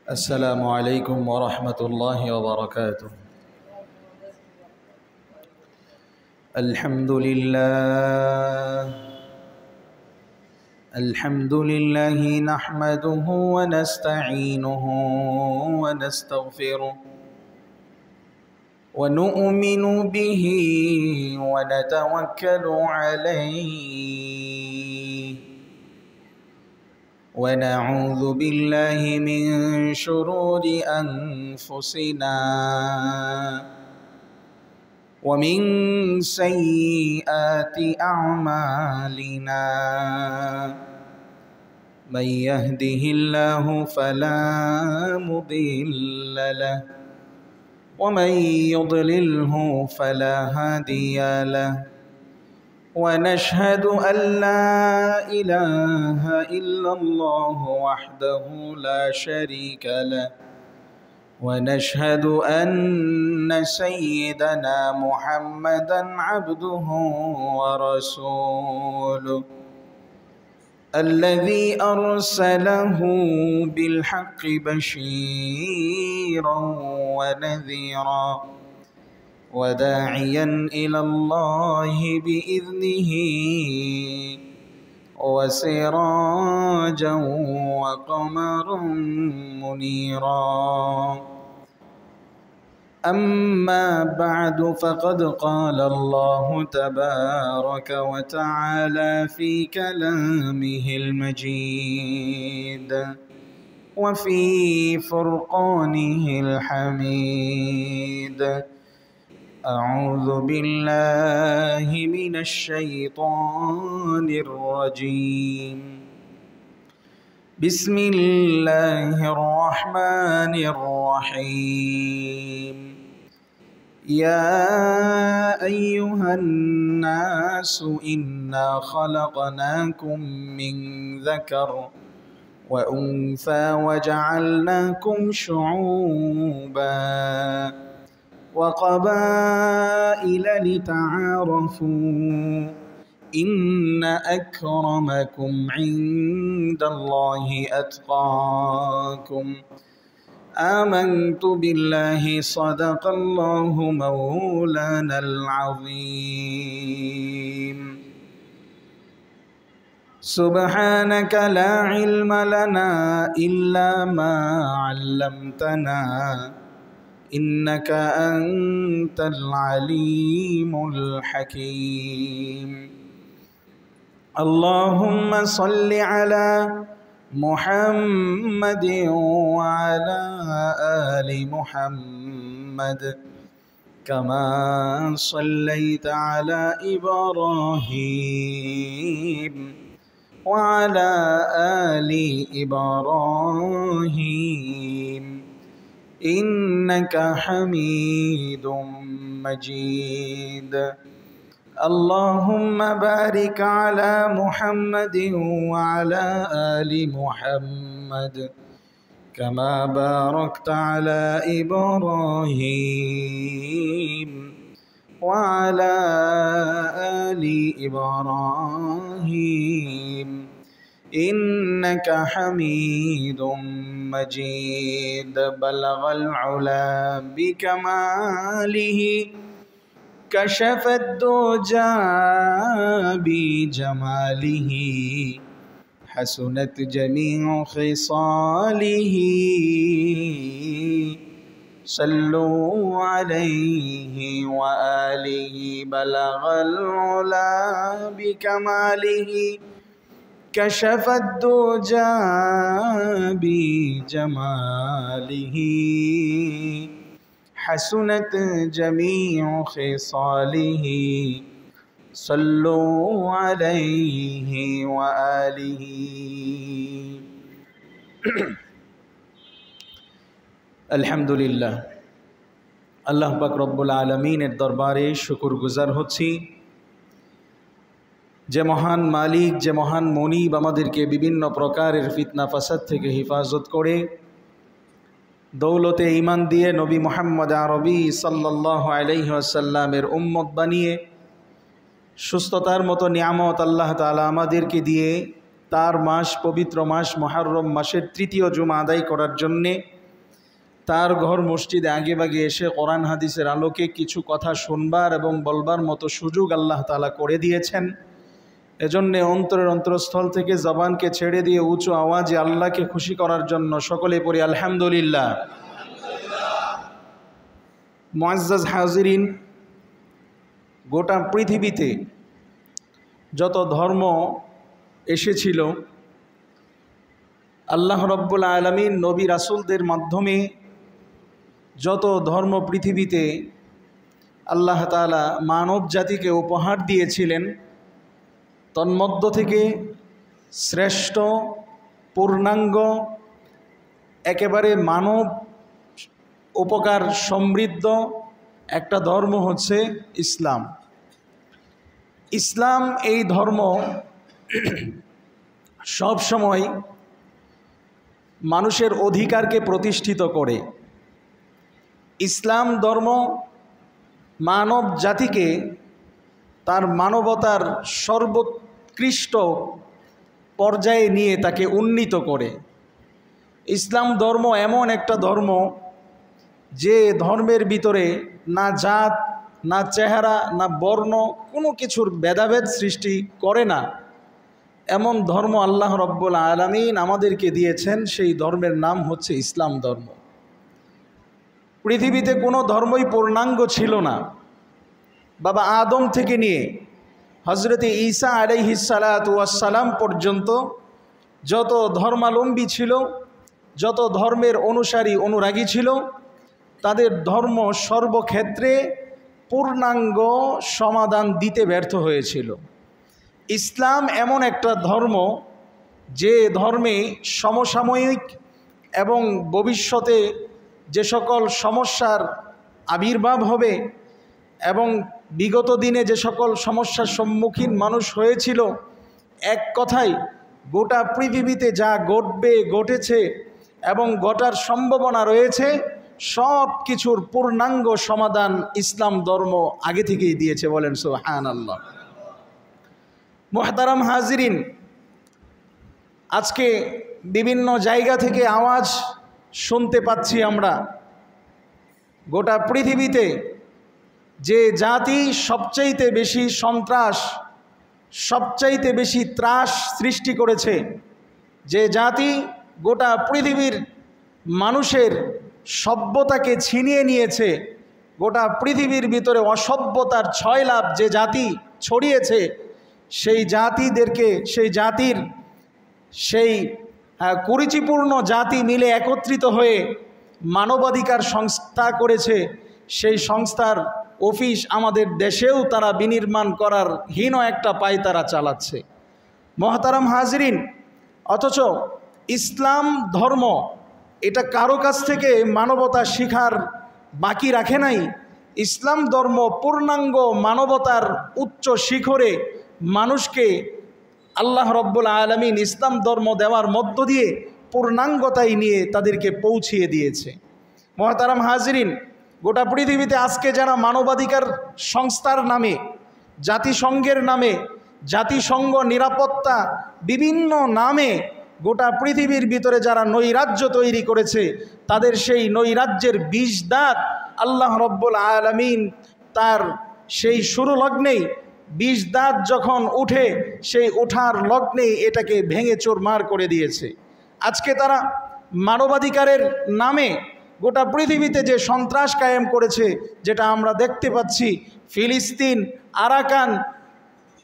السلام عليكم ورحمة الله وبركاته. الحمد لله نحمده ونستعينه ونستغفره ونؤمن به ونتوكل عليه ونعوذ بالله من شرور أنفسنا ومن سيئات أعمالنا. من يهده الله فلا مضل له ومن يضلله فلا هادي له، ونشهد أن لا إله إلا الله وحده لا شريك له، ونشهد أن سيدنا محمدًا عبده ورسوله الذي أرسله بالحق بشيرًا ونذيرًا وداعيًا إلى الله بإذنه وسراجًا وقمرًا منيرًا. أما بعد، فقد قال الله تبارك وتعالى في كلامه المجيد وفي فرقانه الحميد. أعوذ بالله من الشيطان الرجيم. بسم الله الرحمن الرحيم. يا أيها الناس إنا خلقناكم من ذكر وأنثى وجعلناكم شعوبا وقبائل لتعارفوا إن أكرمكم عند الله أتقاكم. آمنت بالله صدق الله مولانا العظيم. سبحانك لا علم لنا إلا ما علمتنا إنك أنت العليم الحكيم. اللهم صل على محمد وعلى آل محمد كما صليت على إبراهيم وعلى آل إبراهيم إنك حميد مجيد. اللهم بارك على محمد وعلى آل محمد كما باركت على إبراهيم وعلى آل إبراهيم إنك حميد مجيد. بلغ العلا بكماله كشف الدجى بجماله حسنت جميع خصاله. صلوا عليه وآله. بلغ العلا بكماله كشف الدجى بجماله حسنت جميع خصاله صلوا عليه وآله আলহামদুলিল্লাহ আল্লাহ পাক রব্বুল আলামিনের দরবারে শুকরগুজার হচ্ছি যে মহান মালিক, যে মহান মনিব আমাদেরকে বিভিন্ন প্রকারের ফিতনা ফাসাদ থেকে হেফাজত করে দৌলতে ঈমান দিয়ে নবী মুহাম্মদ আরবি সাল্লাল্লাহু আলাইহি ওয়াসাল্লামের উম্মত বানিয়ে সুস্থতার মতো নিয়ামত আল্লাহ তাআলা আমাদেরকে দিয়ে তার মাস, পবিত্র মাস মুহররম মাসের তৃতীয় জুমা আদায় করার জন্যে তার ঘর মসজিদে আগেভাগে এসে কোরআন হাদিসের আলোকে কিছু কথা শুনবার এবং বলবার মতো সুযোগ আল্লাহ তাআলা করে দিয়েছেন। এজন্যে অন্তরের অন্তরস্থল থেকে জবানকে ছেড়ে দিয়ে উঁচু আওয়াজে আল্লাহকে খুশি করার জন্য সকলে পড়ি আলহামদুলিল্লাহ। মুআজ্জাজ হাজিরিন, গোটা পৃথিবীতে যত ধর্ম এসেছিল আল্লাহ রব্বুল আলামিন নবী রাসূলদের মাধ্যমে যত ধর্ম পৃথিবীতে আল্লাহ তাআলা মানব জাতিকে উপহার দিয়েছিলেন, তন্মধ্য থেকে শ্রেষ্ঠ, পূর্ণাঙ্গ, একেবারে মানব উপকার সমৃদ্ধ একটা ধর্ম হচ্ছে ইসলাম। ইসলাম এই ধর্ম সব সময় মানুষের অধিকারকে প্রতিষ্ঠিত করে। ইসলাম ধর্ম মানব জাতিকে তার মানবতার সর্বোৎকৃষ্ট পর্যায়ে নিয়ে তাকে উন্নীত করে। ইসলাম ধর্ম এমন একটা ধর্ম যে ধর্মের ভিতরে না জাত, না চেহারা, না বর্ণ, কোনো কিছুর ভেদাভেদ সৃষ্টি করে না। এমন ধর্ম আল্লাহ রব্বুল আলামিন আমাদেরকে দিয়েছেন, সেই ধর্মের নাম হচ্ছে ইসলাম ধর্ম। পৃথিবীতে কোনো ধর্মই পূর্ণাঙ্গ ছিল না। বাবা আদম থেকে নিয়ে হজরতে ঈসা আলাইহিস সালাতু ওয়াস সালাম পর্যন্ত যত ধর্মাবলম্বী ছিল, যত ধর্মের অনুসারী অনুরাগী ছিল, তাদের ধর্ম সর্বক্ষেত্রে পূর্ণাঙ্গ সমাধান দিতে ব্যর্থ হয়েছিল। ইসলাম এমন একটা ধর্ম যে ধর্মে সমসাময়িক এবং ভবিষ্যতে যে সকল সমস্যার আবির্ভাব হবে এবং বিগত দিনে যে সকল সমস্যার সম্মুখীন মানুষ হয়েছিল, এক কথায় গোটা পৃথিবীতে যা ঘটবে, ঘটেছে এবং ঘটার সম্ভাবনা রয়েছে, সব কিছুর পূর্ণাঙ্গ সমাধান ইসলাম ধর্ম আগে থেকেই দিয়েছে। বলেন সুবহানাল্লাহ। মুহতারাম হাজিরিন, আজকে বিভিন্ন জায়গা থেকে আওয়াজ শুনতে পাচ্ছি আমরা, গোটা পৃথিবীতে যে জাতি সবচাইতে বেশি সন্ত্রাস, সবচাইতে বেশি ত্রাস সৃষ্টি করেছে, যে জাতি গোটা পৃথিবীর মানুষের সভ্যতাকে ছিনিয়ে নিয়েছে, গোটা পৃথিবীর ভিতরে অসভ্যতার ছয়লাভ যে জাতি ছড়িয়েছে, সেই জাতিদেরকে, সেই জাতির সেই কুরুচিপূর্ণ জাতি মিলে একত্রিত হয়ে মানবাধিকার সংস্থা করেছে। সেই সংস্থার অফিস আমাদের দেশেও তারা বিনির্মাণ করার হীন একটা পায়তারা চালাচ্ছে। মহতারাম হাজরিন, অথচ ইসলাম ধর্ম এটা কারো কাছ থেকে মানবতা শিখার বাকি রাখে নাই। ইসলাম ধর্ম পূর্ণাঙ্গ মানবতার উচ্চ শিখরে মানুষকে আল্লাহ রব্বুল আলামিন ইসলাম ধর্ম দেওয়ার মধ্য দিয়ে পূর্ণাঙ্গতায় নিয়ে তাদেরকে পৌঁছিয়ে দিয়েছে। মহতারাম হাজরিন, গোটা পৃথিবীতে আজকে যারা মানবাধিকার সংস্থার নামে, জাতিসংঘের নামে, জাতিসংঘ নিরাপত্তা বিভিন্ন নামে গোটা পৃথিবীর ভিতরে যারা নৈরাজ্য তৈরি করেছে, তাদের সেই নৈরাজ্যের বীজ দাঁত আল্লাহ রব্বুল আলামিন তার সেই শুরু লগ্নেই, বীজ দাঁত যখন উঠে সেই ওঠার লগ্নেই এটাকে ভেঙে চুরমার করে দিয়েছে। আজকে তারা মানবাধিকারের নামে গোটা পৃথিবীতে যে সন্ত্রাস কায়েম করেছে, যেটা আমরা দেখতে পাচ্ছি ফিলিস্তিন, Arakan,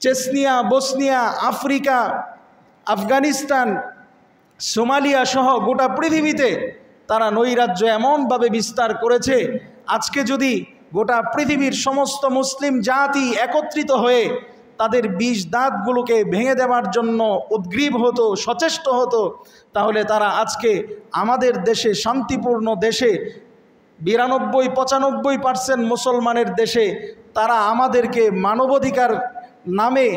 Chechnya, Bosnia, Africa, Afghanistan, Somalia সহ গোটা পৃথিবীতে তারা নৈরাজ্য এমনভাবে বিস্তার করেছে, আজকে যদি গোটা পৃথিবীর সমস্ত মুসলিম জাতি একত্রিত হয়ে তাদের বিষ দাঁতগুলোকে ভেঙে দেওয়ার জন্য উদ্গ্রীব হতো, সচেষ্ট হতো, তাহলে তারা আজকে আমাদের দেশে, শান্তিপূর্ণ দেশে, 92-95% মুসলমানের দেশে তারা আমাদেরকে মানবাধিকার নামে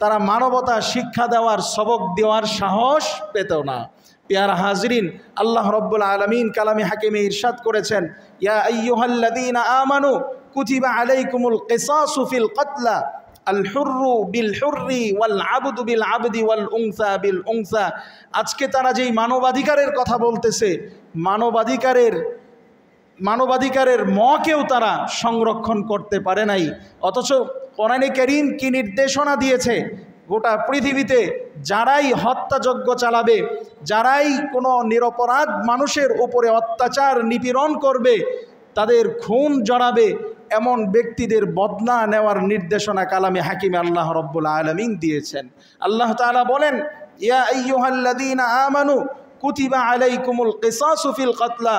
তারা মানবতা শিক্ষা দেওয়ার, সবক দেওয়ার সাহস পেত না। পেয়ারা হাজরিন, আল্লাহ রব্বুল আলামিন কালামে হাকিমে ইরশাদ করেছেন, ইয়া আইয়ুহাল্লাযীনা আমানু কুতিবা আলাইকুমুল কিসাসু ফিল কতলা আল হুররু বিল হুররি ওয়াল আবদু বিল আবদি ওয়াল উনসা বিল উনসা। আজকে তারা যেই মানবাধিকারের কথা বলতেছে, মানবাধিকারের মকেও তারা সংরক্ষণ করতে পারে নাই। অথচ কোরআনে কারীম কি নির্দেশনা দিয়েছে, গোটা পৃথিবীতে যারাই হত্যাযজ্ঞ চালাবে, যারাই কোনো নিরপরাধ মানুষের উপরে অত্যাচার নিপীড়ন করবে, তাদের খুন জড়াবে, এমন ব্যক্তিদের বদলা নেওয়ার নির্দেশনা কালামে হাকিমে আল্লাহ রব্বুল আলামিন দিয়েছেন। আল্লাহ তাআলা বলেন, ইয়া আইয়ুহাল্লাযীনা আমানু কুতিবা আলাইকুমুল কিসাসু ফিল কতলা।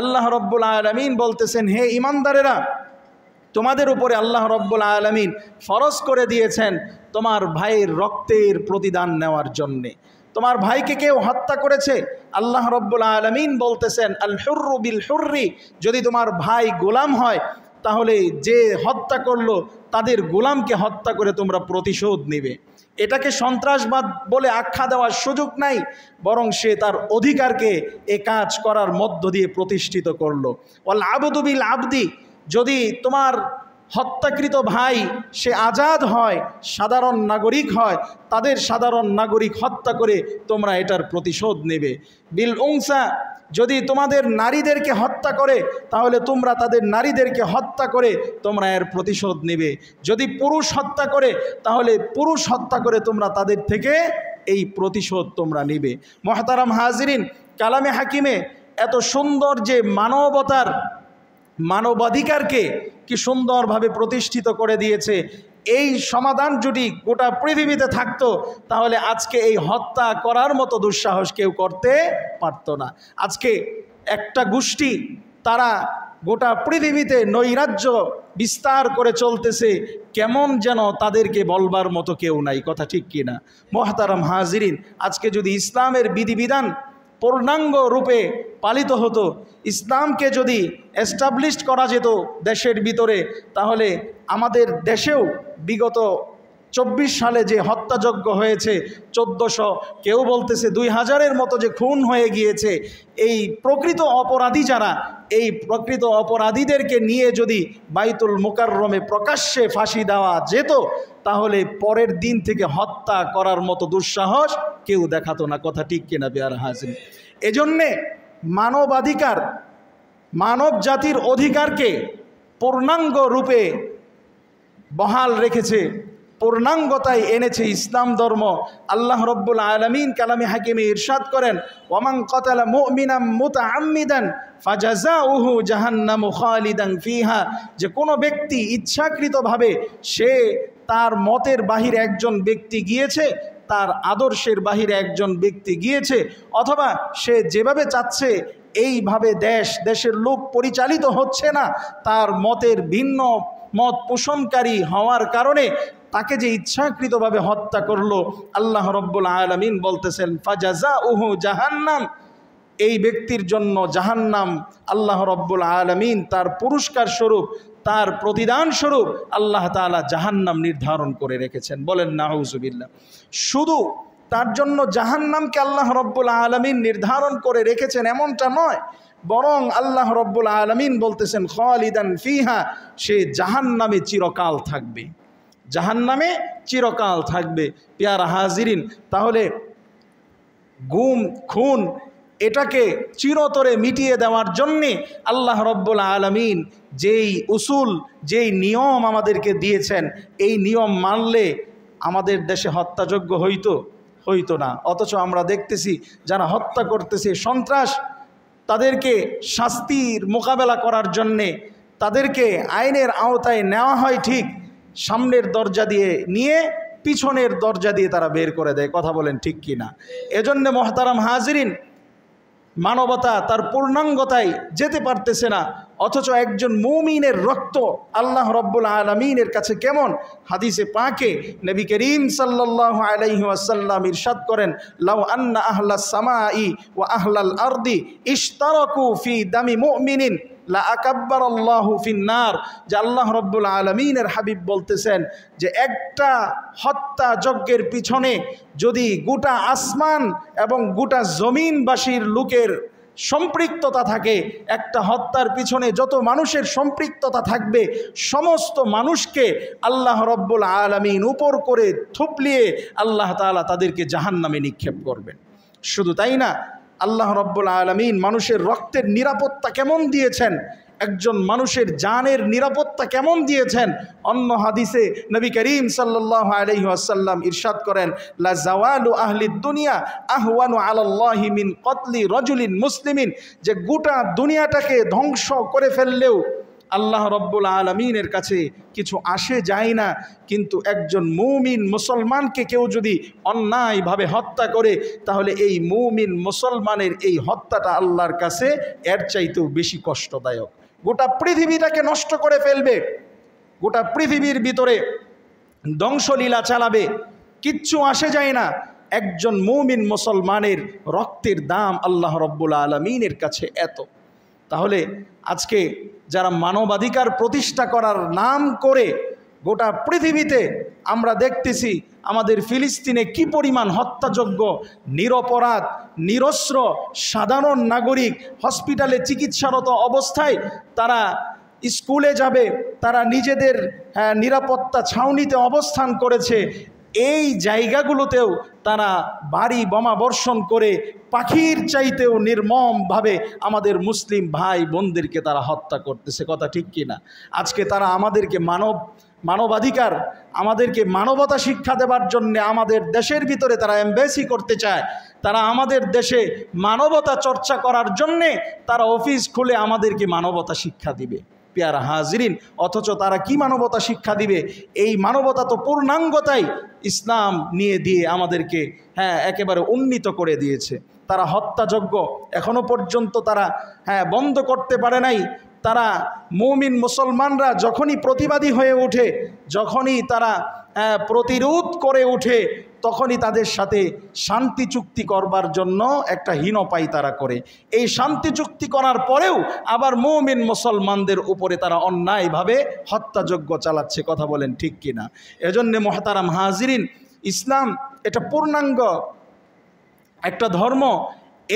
আল্লাহ রব্বুল আলামিন বলতেছেন, হে ঈমানদারেরা, তোমাদের উপরে আল্লাহ রব্বুল আলামিন ফরজ করে দিয়েছেন তোমার ভাইয়ের রক্তের প্রতিদান নেওয়ার জন্যে। তোমার ভাইকে কেউ হত্যা করেছে, আল্লাহ রব্বুল আলামিন বলতেছেন, আল হুররু বিল হুররি, যদি তোমার ভাই গোলাম হয় তাহলে যে হত্যা করলো তাদের গোলামকে হত্যা করে তোমরা প্রতিশোধ নেবে। এটাকে সন্ত্রাসবাদ বলে আখ্যা দেওয়ার সুযোগ নাই, বরং সে তার অধিকারকে এ কাজ করার মধ্য দিয়ে প্রতিষ্ঠিত করলো। ওয়াল আবদু বিল আবদি, যদি তোমার হত্যাকৃত ভাই সে আজাদ হয়, সাধারণ নাগরিক হয়, তাদের সাধারণ নাগরিক হত্যা করে তোমরা এটার প্রতিশোধ নেবে। বিল উনসা, যদি তোমাদের নারীদেরকে হত্যা করে তাহলে তোমরা তাদের নারীদেরকে হত্যা করে তোমরা এর প্রতিশোধ নেবে। যদি পুরুষ হত্যা করে তাহলে পুরুষ হত্যা করে তোমরা তাদের থেকে এই প্রতিশোধ তোমরা নেবে। মুহতারাম হাজিরিন, কালামে হাকিমে এত সুন্দর যে মানবাধিকারকে কি সুন্দরভাবে প্রতিষ্ঠিত করে দিয়েছে, এই সমাধান যদি গোটা পৃথিবীতে থাকতো তাহলে আজকে এই হত্যা করার মতো দুঃসাহস কেউ করতে পারত না। আজকে একটা গোষ্ঠী তারা গোটা পৃথিবীতে নৈরাজ্য বিস্তার করে চলতেছে, কেমন যেন তাদেরকে বলবার মতো কেউ নাই। কথা ঠিক কিনা? মুহতারাম হাজিরিন, আজকে যদি ইসলামের বিধিবিধান পূর্ণাঙ্গ রূপে পালিত হতো, ইসলামকে যদি এস্টাবলিশড করা যেত দেশের ভিতরে, তাহলে আমাদের দেশেও বিগত 24 সালে যে হত্যাযজ্ঞ হয়েছে, 1400, কেউ বলতেছে 2000-এর মতো যে খুন হয়ে গিয়েছে, এই প্রকৃত অপরাধী যারা, এই প্রকৃত অপরাধীদেরকে নিয়ে যদি বাইতুল মুকাররমে প্রকাশ্যে ফাঁসি দেওয়া যেত তাহলে পরের দিন থেকে হত্যা করার মতো দুঃসাহস কেউ দেখাতো না। কথা ঠিক কিনা পেয়ারা হাজির? এজন্যে মানবাধিকার, মানব জাতির অধিকারকে পূর্ণাঙ্গ রূপে বহাল রেখেছে, পূর্ণাঙ্গতায় এনেছে ইসলাম ধর্ম। আল্লাহ রব্বুল আলামিন কালামে হাকিমে ইরশাদ করেন, ওয়ামান কাতালা মুমিনাম মুতাআম্মিদান ফাজাযাউহু জাহান্নামু খালিদান ফিহা, যে কোনো ব্যক্তি ইচ্ছাকৃতভাবে সে তার মতের বাহিরে একজন ব্যক্তি গিয়েছে, তার আদর্শের বাহিরে একজন ব্যক্তি গিয়েছে, অথবা সে যেভাবে চাচ্ছে এইভাবে দেশের লোক পরিচালিত হচ্ছে না, তার মতের ভিন্ন মত পোষণকারী হওয়ার কারণে তাকে যে ইচ্ছাকৃতভাবে হত্যা করলো, আল্লাহ রব্বুল আলামিন বলতেছেন ফাজাযাউহু জাহান্নাম, এই ব্যক্তির জন্য জাহান্নাম। আল্লাহ রব্বুল আলামিন তার পুরস্কার স্বরূপ, তার প্রতিদান স্বরূপ আল্লাহ তাআলা জাহান্নাম নির্ধারণ করে রেখেছেন। বলেন নাউজুবিল্লাহ। শুধু তার জন্য জাহান্নামকে আল্লাহ রব্বুল আলামিন নির্ধারণ করে রেখেছেন এমনটা নয়, বরং আল্লাহ রব্বুল আলামিন বলতেছেন খালিদান ফিহা, সে জাহান্নামে চিরকাল থাকবে, জাহান্নামে চিরকাল থাকবে। পেয়ারা হাজিরিন, তাহলে গুম খুন এটাকে চিরতরে মিটিয়ে দেওয়ার জন্যে আল্লাহ রব্বুল আলামিন যেই উসুল, যেই নিয়ম আমাদেরকে দিয়েছেন, এই নিয়ম মানলে আমাদের দেশে হত্যাযজ্ঞ হইতো না। অথচ আমরা দেখতেছি যারা হত্যা করতেছে সন্ত্রাস, তাদেরকে শাস্তির মোকাবেলা করার জন্যে তাদেরকে আইনের আওতায় নেওয়া হয়, ঠিক সামনের দরজা দিয়ে নিয়ে পিছনের দরজা দিয়ে তারা বের করে দেয়। কথা বলেন ঠিক কি না? এজন্য মোহতারাম হাজিরিন, মানবতা তার পূর্ণাঙ্গতায় যেতে পারতেছে না, অথচ একজন মুমিনের রক্ত আল্লাহ রব্বুল আলামিনের কাছে কেমন? হাদিসে পাকে নবী করিম সাল্লাল্লাহু আলাইহি ওয়াসাল্লাম ইরশাদ করেন, লাউ আন্না আহলাস সামাই ওয়া আহলাল আরদি ইশতারাকু ফি দামি মুমিনিন লা আকাব্বারাল্লাহু ফিন্নার। যে আল্লাহ রব্বুল আলামিনের হাবিব বলতেছেন যে একটা হত্যা যজ্ঞের পিছনে যদি গোটা আসমান এবং গোটা জমিনবাসীর লোকের সম্পৃক্ততা থাকে, একটা হত্যার পিছনে যত মানুষের সম্পৃক্ততা থাকবে, সমস্ত মানুষকে আল্লাহ রব্বুল আলামিন উপর করে থুপলিয়ে আল্লাহ তাআলা তাদেরকে জাহান্নামে নিক্ষেপ করবেন। শুধু তাই না, আল্লাহ রব্বুল আলামিন মানুষের রক্তের নিরাপত্তা কেমন দিয়েছেন, একজন মানুষের জানের নিরাপত্তা কেমন দিয়েছেন। অন্য হাদিসে নবী করিম সাল্লাল্লাহু আলাইহি ওয়াসাল্লাম ইরশাদ করেন, লা জাওয়ালু আহলিদ দুনিয়া আহওয়ানু আলাল্লাহি মিন কতলি রাজুলিন মুসলিমিন। যে গোটা দুনিয়াটাকে ধ্বংস করে ফেললেও আল্লাহ রব্বুল আলামিনের কাছে কিছু আসে যায় না, কিন্তু একজন মুমিন মুসলমানকে কেউ যদি অন্যায়ভাবে হত্যা করে, তাহলে এই মুমিন মুসলমানের এই হত্যাটা আল্লাহর কাছে এর চাইতেও বেশি কষ্টদায়ক। গোটা পৃথিবীটাকে নষ্ট করে ফেলবে, গোটা পৃথিবীর ভিতরে ধ্বংসলীলা চালাবে, কিচ্ছু আসে যায় না। একজন মুমিন মুসলমানের রক্তের দাম আল্লাহ রব্বুল আলামিনের কাছে এত। তাহলে আজকে যারা মানবাধিকার প্রতিষ্ঠা করার নাম করে গোটা পৃথিবীতে আমরা দেখতেছি আমাদের ফিলিস্তিনে কি পরিমাণ হত্যাযজ্ঞ, নিরপরাধ নিরস্ত্র সাধারণ নাগরিক হসপিটালে চিকিৎসারত অবস্থায় তারা স্কুলে যাবে, তারা নিজেদের নিরাপত্তা ছাউনিতে অবস্থান করেছে, এই জায়গাগুলোতেও তারা বাড়ি বোমা বর্ষণ করে পাখির চাইতেও নির্মমভাবে আমাদের মুসলিম ভাই বোনদেরকে তারা হত্যা করতেছে। কথা ঠিক কি না? আজকে তারা আমাদেরকে মানবাধিকার, আমাদেরকে মানবতা শিক্ষা দেওয়ার জন্য আমাদের দেশের ভিতরে তারা এমবেসি করতে চায়, তারা আমাদের দেশে মানবতা চর্চা করার জন্যে তারা অফিস খুলে আমাদেরকে মানবতা শিক্ষা দিবে। পেয়ারা হাজিরিন, অথচ তারা কি মানবতা শিক্ষা দিবে? এই মানবতা তো পূর্ণাঙ্গতাই ইসলাম নিয়ে দিয়ে আমাদেরকে একেবারে উন্নীত করে দিয়েছে। তারা হত্যাযজ্ঞ এখনো পর্যন্ত তারা বন্ধ করতে পারে নাই। তারা মুমিন মুসলমানরা যখনই প্রতিবাদী হয়ে ওঠে, যখনই তারা প্রতিরোধ করে ওঠে, তখনই তাদের সাথে শান্তি চুক্তি করবার জন্য একটা হীনপাই তারা করে। এই শান্তি চুক্তি করার পরেও আবার মুমিন মুসলমানদের উপরে তারা অন্যায়ভাবে হত্যাযজ্ঞ চালাচ্ছে। কথা বলেন ঠিক কিনা? এজন্য মুহতারাম হাজিরিন, ইসলাম এটা পূর্ণাঙ্গ একটা ধর্ম।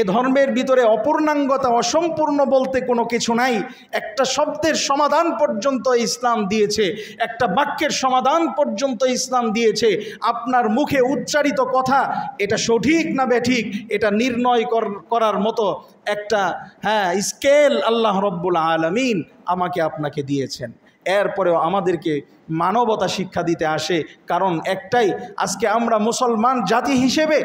এ ধর্মের ভিতরে অপূর্ণাঙ্গতা, অসম্পূর্ণ বলতে কোনো কিছু নাই। একটা শব্দের সমাধান পর্যন্ত ইসলাম দিয়েছে, একটা বাক্যের সমাধান পর্যন্ত ইসলাম দিয়েছে। আপনার মুখে উচ্চারিত কথা এটা সঠিক না বেঠিক এটা নির্ণয় করার মতো একটা স্কেল আল্লাহ রব্বুল আলামিন আমাকে আপনাকে দিয়েছেন। এরপরেও আমাদেরকে মানবতা শিক্ষা দিতে আসে, কারণ একটাই, আজকে আমরা মুসলমান জাতি হিসেবে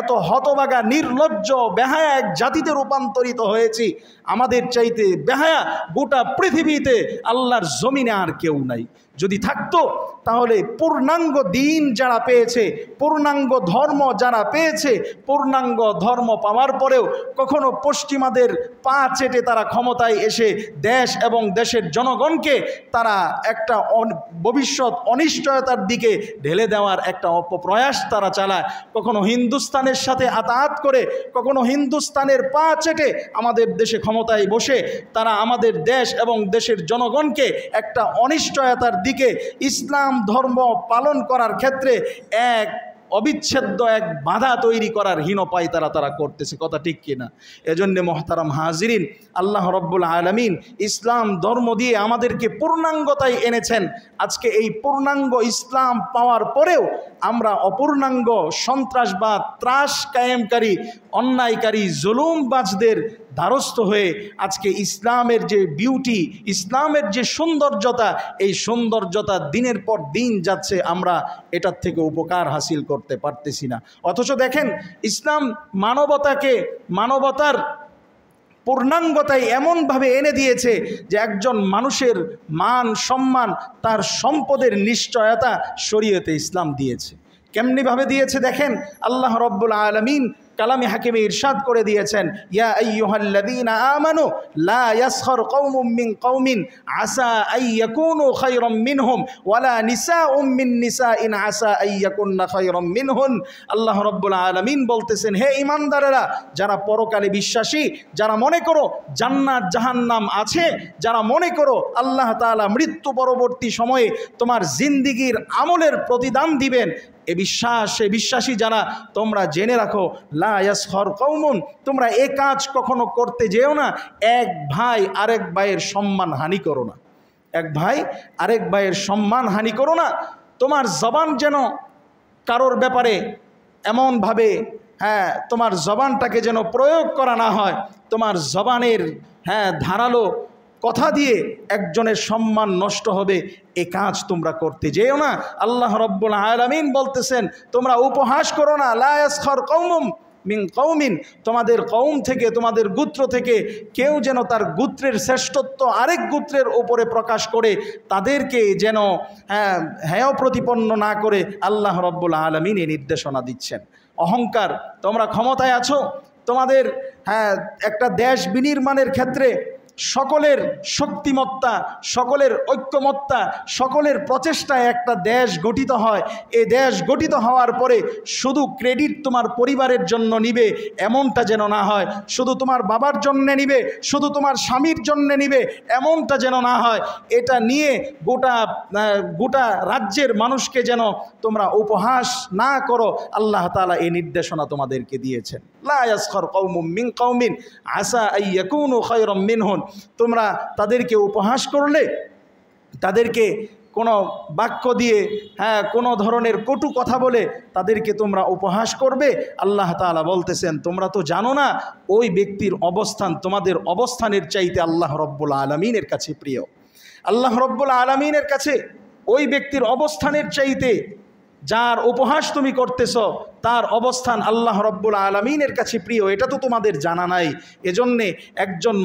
এত হতভাগা নির্লজ্জ বেহায়া এক জাতিতে রূপান্তরিত হয়েছি। আমাদের চাইতে বেহায়া গোটা পৃথিবীতে আল্লাহর জমিনে আর কেউ নাই। যদি থাকতো তাহলে পূর্ণাঙ্গ দিন যারা পেয়েছে, পূর্ণাঙ্গ ধর্ম যারা পেয়েছে, পূর্ণাঙ্গ ধর্ম পাওয়ার পরেও কখনো পশ্চিমাদের পা চেটে তারা ক্ষমতায় এসে দেশ এবং দেশের জনগণকে তারা একটা ভবিষ্যৎ অনিশ্চয়তার দিকে ঢেলে দেওয়ার একটা অপপ্রয়াস তারা চালায়। কখনো হিন্দুস্তানের সাথে আতাত করে, কখনো হিন্দুস্তানের পা চেটে আমাদের দেশে ক্ষমতায় বসে তারা আমাদের দেশ এবং দেশের জনগণকে একটা অনিশ্চয়তার দিকে ইসলাম ধর্ম পালন করার ক্ষেত্রে এক অবিচ্ছেদ্য এক বাধা তৈরি করার হীনপাই তারা করতেছে। কথা ঠিক কিনা? এজন্য মুহতারাম হাজিরিন, আল্লাহ রব্বুল আলামিন ইসলাম ধর্ম দিয়ে আমাদেরকে পূর্ণাঙ্গতায় এনেছেন। আজকে এই পূর্ণাঙ্গ ইসলাম পাওয়ার পরেও আমরা অপূর্ণাঙ্গ সন্ত্রাসবাদ, ত্রাস কায়েমকারী, অন্যায়কারী, জুলুমবাজদের দ্বারস্থ হয়ে আজকে ইসলামের যে বিউটি, ইসলামের যে সৌন্দর্যতা, এই সৌন্দর্যতা দিনের পর দিন যাচ্ছে, আমরা এটার থেকে উপকার হাসিল করতে পারতেছি না। অথচ দেখেন, ইসলাম মানবতার পূর্ণাঙ্গতায় এমনভাবে এনে দিয়েছে যে একজন মানুষের মান সম্মান, তার সম্পদের নিশ্চয়তা শরীয়তে ইসলাম দিয়েছে। কেমনিভাবে দিয়েছে দেখেন, আল্লাহ রব্বুল আলামিন কালামে হাকিমে ইরশাদ করে দিয়েছেন, ইয়া আইয়ুহাল্লাযীনা আমানু লা ইয়াসখার কওমুম মিন কওমিন আসা আন ইয়াকুনু খায়রাম মিনহুম ওয়ালা নিসাউম মিন নিসাইন আসা আন ইয়াকুননা খায়রাম মিনহুন। আল্লাহ রব্বুল আলামিন বলতেছেন, হে ঈমানদারেরা, যারা পরকালে বিশ্বাসী, যারা মনে করো জান্নাত জাহান্নাম আছে, যারা মনে করো আল্লাহ তাআলা মৃত্যু পরবর্তী সময়ে তোমার জিন্দেগীর আমলের প্রতিদান দিবেন, এ বিশ্বাসী যারা, তোমরা জেনে রাখো লা ইয়াসখার কওমুন, তোমরা এ কাজ কখনো করতে যেও না, এক ভাই আরেক ভাইয়ের সম্মান হানি করো না, এক ভাই আরেক ভাইয়ের সম্মান হানি করো না। তোমার জবান যেন কারোর ব্যাপারে এমনভাবে তোমার জবানটাকে যেন প্রয়োগ করা না হয়, তোমার জবানের ধারালো কথা দিয়ে একজনের সম্মান নষ্ট হবে, এ কাজ তোমরা করতে যেও না। আল্লাহ রব্বুল আলামিন বলতেছেন, তোমরা উপহাস করো না, লা ইয়াসখার কওমুম মিন কওমিন, তোমাদের কওম থেকে, তোমাদের গোত্র থেকে কেউ যেন তার গোত্রের শ্রেষ্ঠত্ব আরেক গোত্রের উপরে প্রকাশ করে তাদেরকে যেন হেয় প্রতিপন্ন না করে আল্লাহ রব্বুল আলামিন এই নির্দেশনা দিচ্ছেন। অহংকার, তোমরা ক্ষমতায় আছো, তোমাদের একটা দেশ বিনির্মাণের ক্ষেত্রে সকলের শক্তিমত্তা, সকলের ঐক্যমত্তা, সকলের প্রচেষ্টায় একটা দেশ গঠিত হয়। এই দেশ গঠিত হওয়ার পরে শুধু ক্রেডিট তোমার পরিবারের জন্য নিবে এমনটা যেন না হয়, শুধু তোমার বাবার জন্য নিবে, শুধু তোমার স্বামীর জন্য নিবে এমনটা যেন না হয়। এটা নিয়ে গোটা রাজ্যের মানুষকে যেন তোমরা উপহাস না করো, আল্লাহ তাআলা এই নির্দেশনা তোমাদেরকে দিয়েছেন। লা ইয়াসখার কওমুম মিন কওমিন আসা আন ইয়াকুনু খায়রাম মিনহুম, তোমরা তাদেরকে উপহাস করলে, তাদেরকে কোনো বাক্য দিয়ে কোনো ধরনের কটু কথা বলে তাদেরকে তোমরা উপহাস করবে, আল্লাহ তাআলা বলতেছেন, তোমরা তো জানো না ওই ব্যক্তির অবস্থান তোমাদের অবস্থানের চাইতে আল্লাহ রব্বুল আলামিনের কাছে প্রিয়। আল্লাহ রব্বুল আলামিনের কাছে ওই ব্যক্তির অবস্থানের চাইতে যার উপহাস তুমি করতেছ তার অবস্থান আল্লাহ রব্বুল আলামিনের কাছে প্রিয়, এটা তো তোমাদের জানা নাই। এজন্যে একজন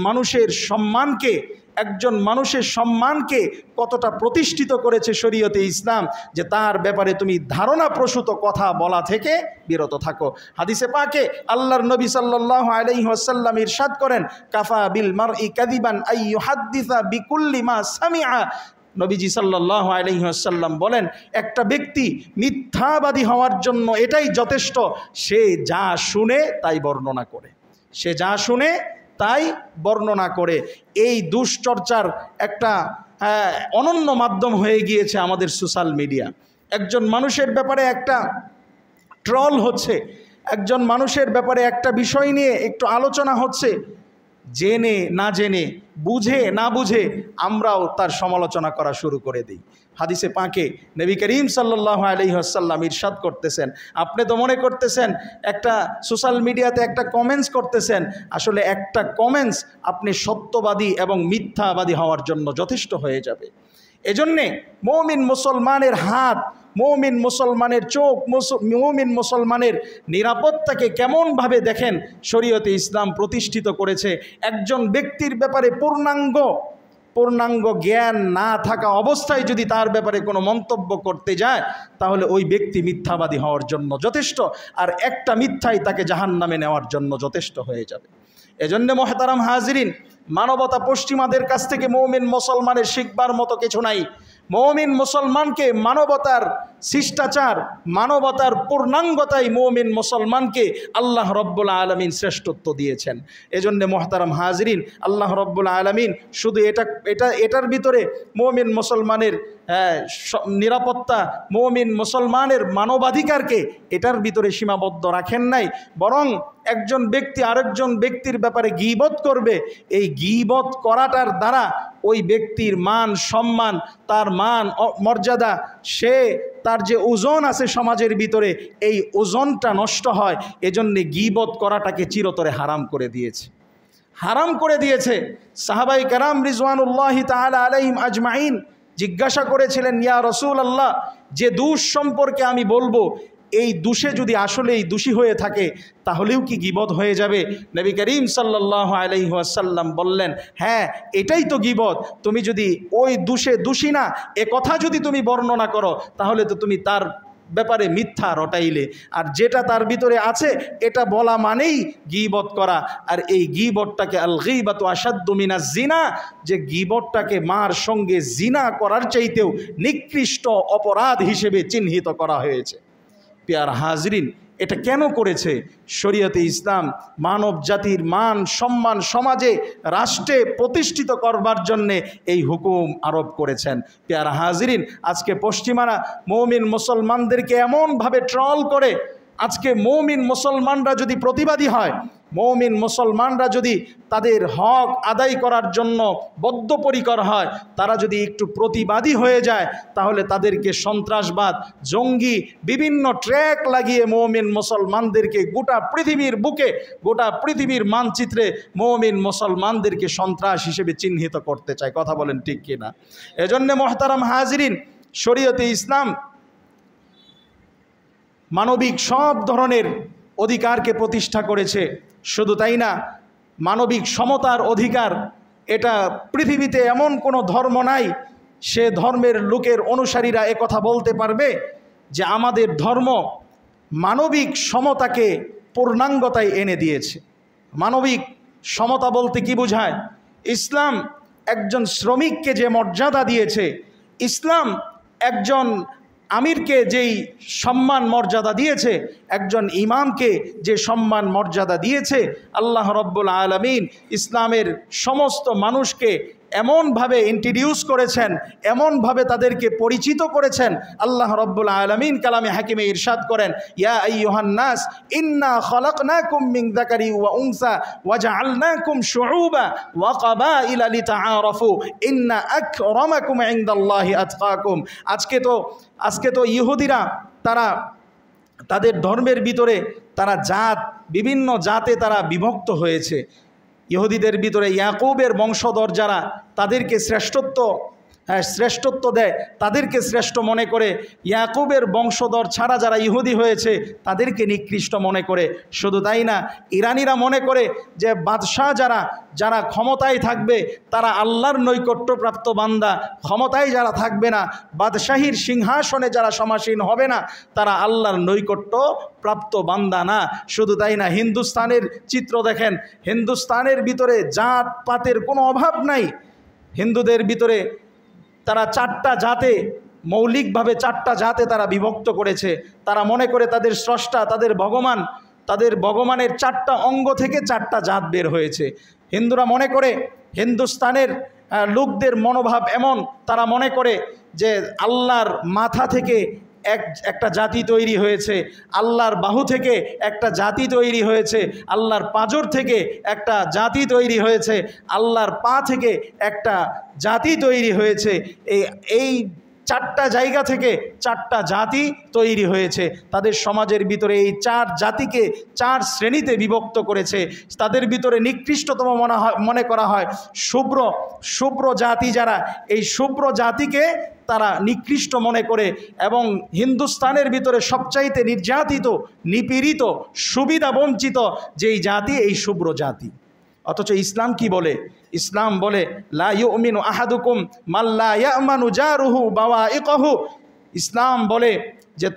মানুষের সম্মানকে কতটা প্রতিষ্ঠিত করেছে শরীয়তে ইসলাম, যে তার ব্যাপারে তুমি ধারণাপ্রসূত কথা বলা থেকে বিরত থাকো। হাদিসে পাকে আল্লাহর নবী সাল্লাল্লাহু আলাইহি ওয়াসাল্লাম ইরশাদ করেন, কাফা বিল মারই কাযিবান আন ইউহাদ্দিসা বিকুল্লি মা সামিআ। নবীজি সাল্লাল্লাহু আলাইহি ওয়াসাল্লাম বলেন, একটা ব্যক্তি মিথ্যাবাদী হওয়ার জন্য এটাই যথেষ্ট, সে যা শুনে তাই বর্ণনা করে, সে যা শুনে তাই বর্ণনা করে। এই দুশ্চর্চার একটা অনন্য মাধ্যম হয়ে গিয়েছে আমাদের সোশ্যাল মিডিয়া। একজন মানুষের ব্যাপারে একটা ট্রল হচ্ছে, একজন মানুষের ব্যাপারে একটা বিষয় নিয়ে একটু আলোচনা হচ্ছে, জেনে না জেনে, বুঝে না বুঝে আমরাও তার সমালোচনা করা শুরু করে দিই। হাদিসে পাকে নবী করিম সাল্লাল্লাহু আলাইহি ওয়াসাল্লাম ইরশাদ করতেছেন, আপনি তো মনে করতেছেন একটা সোশ্যাল মিডিয়াতে একটা কমেন্টস করতেছেন, আসলে একটা কমেন্টস আপনি সত্যবাদী এবং মিথ্যাবাদী হওয়ার জন্য যথেষ্ট হয়ে যাবে। এজন্যে মুমিন মুসলমানের হাত, মুমিন মুসলমানের চোখ, মুমিন মুসলমানের নিরাপত্তাকে কেমনভাবে দেখেন শরীয়তে ইসলাম প্রতিষ্ঠিত করেছে। একজন ব্যক্তির ব্যাপারে পূর্ণাঙ্গ জ্ঞান না থাকা অবস্থায় যদি তার ব্যাপারে কোনো মন্তব্য করতে যায়, তাহলে ওই ব্যক্তি মিথ্যাবাদী হওয়ার জন্য যথেষ্ট, আর একটা মিথ্যাই তাকে জাহান্নামে নেওয়ার জন্য যথেষ্ট হয়ে যাবে। এজন্য মুহতারাম হাজিরিন, মানবতা পশ্চিমাদের কাছ থেকে মুমিন মুসলমানের শিখবার মতো কিছু নাই। মুমিন মুসলমানকে মানবতার শিষ্টাচার, মানবতার পূর্ণাঙ্গতায় মুমিন মুসলমানকে আল্লাহ রব্বুল আলামিন শ্রেষ্ঠত্ব দিয়েছেন। এজন্য মুহতারাম হাজিরিন, আল্লাহ রব্বুল আলামিন শুধু এটার ভিতরে মুমিন মুসলমানের নিরাপত্তা, মুমিন মুসলমানের মানবাধিকারকে এটার ভিতরে সীমাবদ্ধ রাখেন নাই, বরং একজন ব্যক্তি আরেকজন ব্যক্তির ব্যাপারে গীবত করবে, এই গীবত করাটার দ্বারা ওই ব্যক্তির মান সম্মান, তার মান মর্যাদা, তার যে ওজন আছে সমাজের ভিতরে, এই ওজনটা নষ্ট হয়। এজন্যে গীবত করাটাকে চিরতরে হারাম করে দিয়েছে। সাহাবাই কেরাম রিজওয়ানুল্লাহি তাআলা আলাইহিম আজমাইন জিজ্ঞাসা করেছিলেন, ইয়া রাসূলুল্লাহ, যে দোষ সম্পর্কে আমি বলবো, এই দোষে যদি আসলেই দোষী হয়ে থাকে তাহলেও কি গীবত হয়ে যাবে? নবী করিম সাল্লাল্লাহু আলাইহি ওয়াসাল্লাম বললেন, হ্যাঁ, এটাই তো গীবত। তুমি যদি ওই দোষে দোষী না এ কথা যদি তুমি বর্ণনা করো, তাহলে তো তুমি তার ব্যাপারে মিথ্যা রটাইলে, আর যেটা তার ভিতরে আছে এটা বলা মানেই গীবত করা। আর এই গীবতটাকে আল গীবাতু আশাদ্দু মিনাজ জিনা, যে গীবতটাকে মার সঙ্গে জিনা করার চাইতেও নিকৃষ্ট অপরাধ হিসেবে চিহ্নিত করা হয়েছে। প্রিয় হাজরিন, এটা কেন করেছে? শরীয়তে ইসলাম মানব জাতির মান সম্মান সমাজে রাষ্ট্রে প্রতিষ্ঠিত করবার জন্যে এই হুকুম আরোপ করেছেন। প্রিয় হাজরিন, আজকে পশ্চিমারা মুমিন মুসলমানদেরকে এমনভাবে ট্রল করে, আজকে মুমিন মুসলমানরা যদি প্রতিবাদী হয়, মুমিন মুসলমানরা যদি তাদের হক আদায় করার জন্য বদ্ধপরিকর হয়, তারা যদি একটু প্রতিবাদী হয়ে যায়, তাহলে তাদেরকে সন্ত্রাসবাদ, জঙ্গি বিভিন্ন ট্র্যাক লাগিয়ে মুমিন মুসলমানদেরকে গোটা পৃথিবীর বুকে, গোটা পৃথিবীর মানচিত্রে মুমিন মুসলমানদেরকে সন্ত্রাস হিসেবে চিহ্নিত করতে চায়। কথা বলেন ঠিক কিনা? এজন্য মুহতারাম হাজরিন, শরীয়তে ইসলাম মানবিক সব ধরনের অধিকারকে প্রতিষ্ঠা করেছে। শুধু তাই না, মানবিক সমতার অধিকার, এটা পৃথিবীতে এমন কোনো ধর্ম নাই সে ধর্মের লোকের অনুসারীরা একথা বলতে পারবে যে আমাদের ধর্ম মানবিক সমতাকে পূর্ণাঙ্গতায় এনে দিয়েছে। মানবিক সমতা বলতে কি বোঝায়? ইসলাম একজন শ্রমিককে যে মর্যাদা দিয়েছে, ইসলাম একজন আমিরকে যেই সম্মান মর্যাদা দিয়েছে, একজন ইমামকে যে সম্মান মর্যাদা দিয়েছে, আল্লাহ রব্বুল আলামিন ইসলামের সমস্ত মানুষকে এমনভাবে ইন্ট্রোডিউস করেছেন, এমনভাবে তাদেরকে পরিচিত করেছেন। আল্লাহ রব্বুল আলামিন কালামে হাকিমে ইরশাদ করেন, ইয়া আইয়ুহান নাস ইন্না খলাকনাকুম মিন যাকারি ওয়া উনসা ওয়া জাআলনাকুম শুউবা ওয়া ক্বাবাইলা লিতাআরাফু ইন্না আকরামাকুম ইনদাল্লাহি আতকাকুম। আজকে তো ইহুদিরা তারা তাদের ধর্মের ভিতরে তারা বিভিন্ন জাতে তারা বিভক্ত হয়েছে। ইহুদিদের ভিতরে ইয়াকুবের বংশধর যারা, তাদেরকে শ্রেষ্ঠত্ব দেয়, তাদেরকে শ্রেষ্ঠ মনে করে। ইয়াকুবের বংশধর ছাড়া যারা ইহুদি হয়েছে তাদেরকে নিকৃষ্ট মনে করে। শুধু তাই না, ইরানিরা মনে করে যে বাদশাহ যারা ক্ষমতায় থাকবে তারা আল্লাহর নৈকট্যপ্রাপ্ত বান্দা, ক্ষমতায় যারা থাকবে না, বাদশাহীর সিংহাসনে যারা সমাসীন হবে না, তারা আল্লাহর নৈকট্য প্রাপ্ত বান্দা না। শুধু তাই না, হিন্দুস্তানের চিত্র দেখেন, হিন্দুস্তানের ভিতরে জাত পাতের কোনো অভাব নাই। হিন্দুদের ভিতরে তারা চারটা জাতে, মৌলিকভাবে চারটা জাতে তারা বিভক্ত করেছে। তারা মনে করে তাদের স্রষ্টা, তাদের ভগবানের চারটা অঙ্গ থেকে চারটা জাত বের হয়েছে। হিন্দুরা মনে করে, হিন্দুস্তানের লোকদের মনোভাব এমন, তারা মনে করে যে আল্লাহর মাথা থেকে একটা জাতি তৈরি হয়েছে, আল্লাহর বাহু থেকে একটা জাতি তৈরি হয়েছে, আল্লাহর পাঁজর থেকে একটা জাতি তৈরি হয়েছে, আল্লাহর পা থেকে একটা জাতি তৈরি হয়েছে। এই চারটা জায়গা থেকে চারটা জাতি তৈরি হয়েছে। তাদের সমাজের ভিতরে এই চার জাতিকে চার শ্রেণীতে বিভক্ত করেছে। তাদের ভিতরে নিকৃষ্টতম মনে করা হয় শুভ্র জাতি যারা, এই শুভ্র জাতিকে তারা নিকৃষ্ট মনে করে। এবং হিন্দুস্তানের ভিতরে সবচাইতে নির্যাতিত, নিপীড়িত, সুবিধা বঞ্চিত যেই জাতি, এই শুভ্র জাতি। অথচ ইসলাম কি বলে? ইসলাম বলে, লা ইউমিনু আহাদুকুম মাল্লা ইয়ামানু জারুহু বাওয়াইকাহু। ইসলাম বলে যে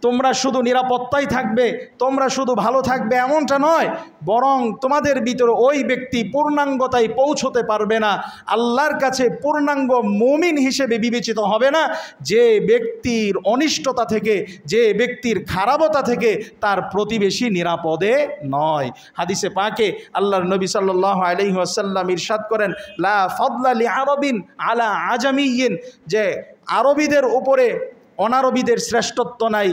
তোমরা শুধু নিরাপত্তায় থাকবে, তোমরা শুধু ভালো থাকবে এমনটা নয়, বরং তোমাদের ভিতরে ওই ব্যক্তি পূর্ণাঙ্গতায় পৌঁছতে পারবে না, আল্লাহর কাছে পূর্ণাঙ্গ মুমিন হিসেবে বিবেচিত হবে না, যে ব্যক্তির অনিষ্টতা থেকে, যে ব্যক্তির খারাপতা থেকে তার প্রতিবেশী নিরাপদে নয়। হাদিসে পাকে আল্লাহর নবী সাল্লাল্লাহু আলাইহি ওয়াসাল্লাম ইরশাদ করেন, লা ফাদলা লিআরাবিন আলা আজামিয়িন, যে আরবিদের উপরে অনারবিদের শ্রেষ্ঠত্ব নাই।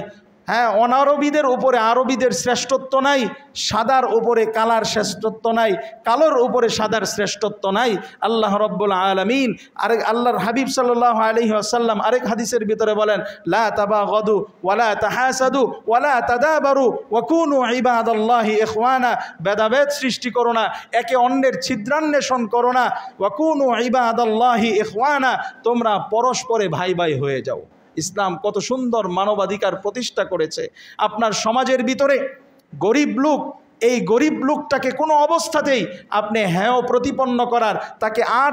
হ্যাঁ, অনারবিদের উপরে আরবিদের শ্রেষ্ঠত্ব নাই, সাদার উপরে কালার শ্রেষ্ঠত্ব নাই, কালোর উপরে সাদার শ্রেষ্ঠত্ব নাই। আল্লাহ রব্বুল আলামিন আল্লাহর হাবিব সাল্লাল্লাহু আলাইহি ওয়াসাল্লাম আরেক হাদিসের ভিতরে বলেন, লা তাবাগাদু ওয়ালা তাহাসাদু ওয়ালা তাদাবারু ওয়া কুনু ইবাদাল্লাহি ইখওয়ানা। ভেদাভেদ সৃষ্টি করো না, একে অন্যের ছিদ্রান্বেষণ করো না। ওয়া কুনু ইবাদাল্লাহি ইখওয়ানা, তোমরা পরস্পরে ভাই ভাই হয়ে যাও। ইসলাম কত সুন্দর মানবাধিকার প্রতিষ্ঠা করেছে। আপনার সমাজের ভিতরে গরিব লোক এই গরিব লোকটাকে কোনো অবস্থাতেই আপনি হেয় প্রতিপন্ন করার, তাকে আর